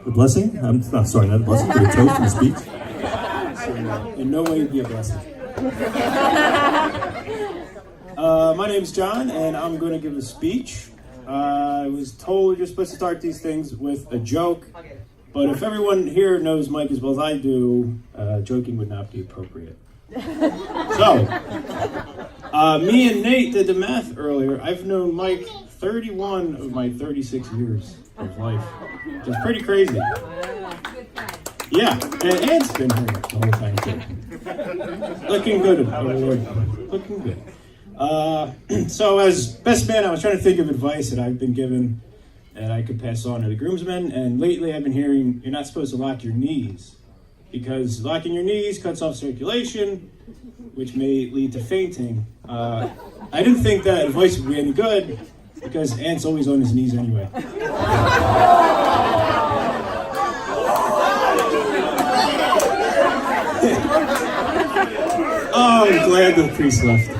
The blessing? I'm not sorry, not a blessing, but a toast and a speech. So, in no way be a blessing. My name's John, and I'm going to give a speech. I was told you're supposed to start these things with a joke, but if everyone here knows Mike as well as I do, joking would not be appropriate. So, me and Nate did the math earlier. I've known Mike 31 of my 36 years of life. It's pretty crazy. Yeah, and Ed's been here the whole time too. Looking good, looking good. So as best man, I was trying to think of advice that I've been given that I could pass on to the groomsmen, and lately I've been hearing you're not supposed to lock your knees, because locking your knees cuts off circulation, which may lead to fainting. I didn't think that advice would be any good, because Ant's always on his knees anyway. Oh, I'm glad the priest left.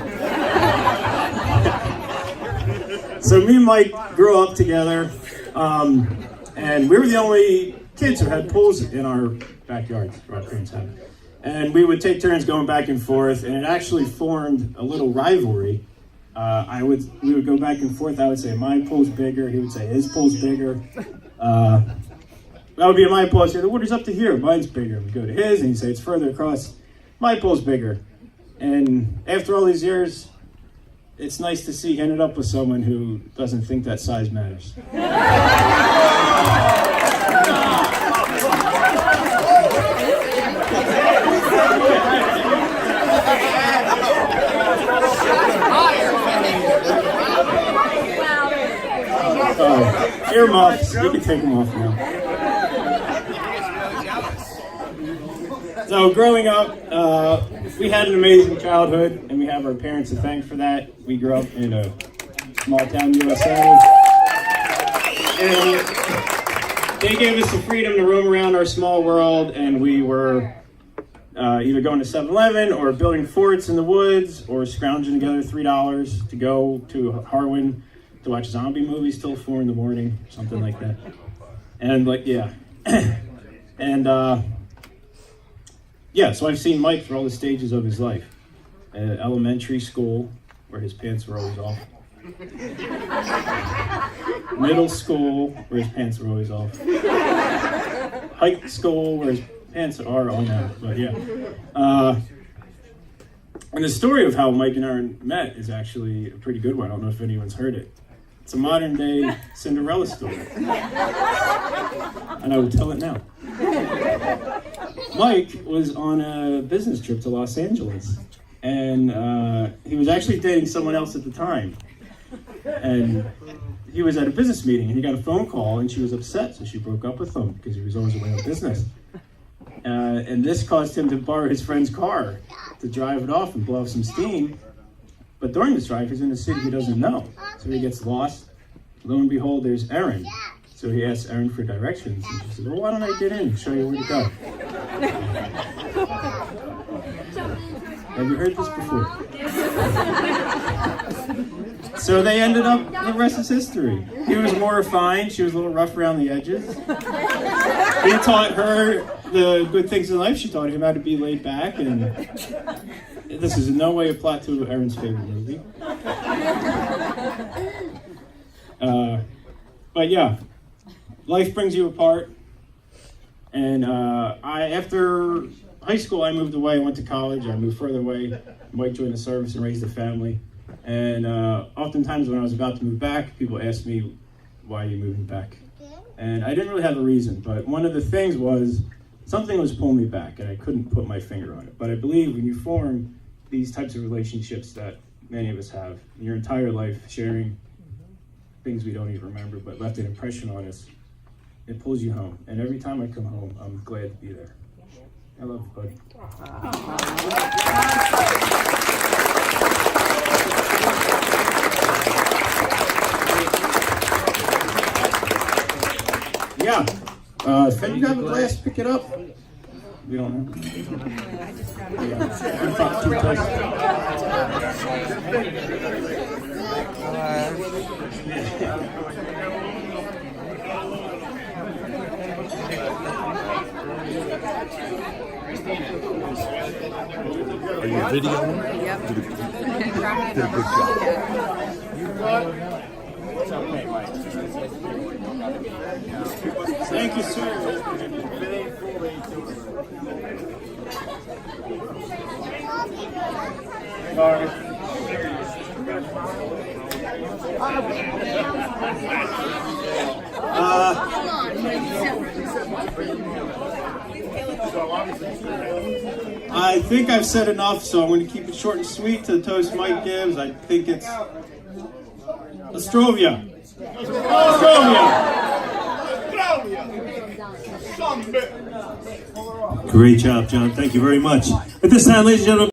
So me and Mike grew up together, and we were the only kids who had pools in our backyards, our parents had. And we would take turns going back and forth, and it actually formed a little rivalry. We would go back and forth. I would say my pool's bigger. He would say his pool's bigger. That would be my pool. I'd say the water's up to here. Mine's bigger. We'd go to his, and he'd say it's further across. My pool's bigger. And after all these years, it's nice to see he ended up with someone who doesn't think that size matters. Earmuffs, you can take them off now. So growing up, we had an amazing childhood, and we have our parents to thank for that. We grew up in a small town USA, and they gave us the freedom to roam around our small world, and we were either going to 7-Eleven or building forts in the woods or scrounging together $3 to go to Harwin to watch zombie movies till 4 a.m, something like that. And so I've seen Mike through all the stages of his life. Elementary school, where his pants were always off. Middle school, where his pants were always off. High school, where his pants are on now, but yeah. And the story of how Mike and Aaron met is actually a pretty good one. I don't know if anyone's heard it. It's a modern day Cinderella story. And I will tell it now. Mike was on a business trip to Los Angeles, and he was actually dating someone else at the time. And he was at a business meeting, and he got a phone call, and she was upset, so she broke up with him because he was always away on business. And this caused him to borrow his friend's car to drive it off and blow off some steam. But during this drive, he's in a city he doesn't know, so he gets lost. Lo and behold, there's Erin. So he asks Erin for directions, and she says, well, why don't I get in and show you where to go? Have you heard this before? So they ended up, the rest is history. He was more refined, she was a little rough around the edges. He taught her the good things in life, she taught him how to be laid back, and this is in no way a plot to Erin's favorite movie. But yeah, life brings you apart. And after high school, I moved away. I went to college. I moved further away. Mike joined the service and raised a family. And oftentimes when I was about to move back, people asked me, why are you moving back? And I didn't really have a reason. But one of the things was something was pulling me back, and I couldn't put my finger on it. But I believe when you form these types of relationships that many of us have in your entire life, sharing things we don't even remember, but left an impression on us, it pulls you home. And every time I come home, I'm glad to be there. I love you, buddy. Yeah. If you have a glass, pick it up. We don't know. Are you videoing? Yep. Did a good job. Thank you, sir. Sorry. I think I've said enough, so I'm going to keep it short and sweet to the toast Mike gives. I think it's Ostrovia. Ostrovia. Great job, John. Thank you very much. At this time, ladies and gentlemen.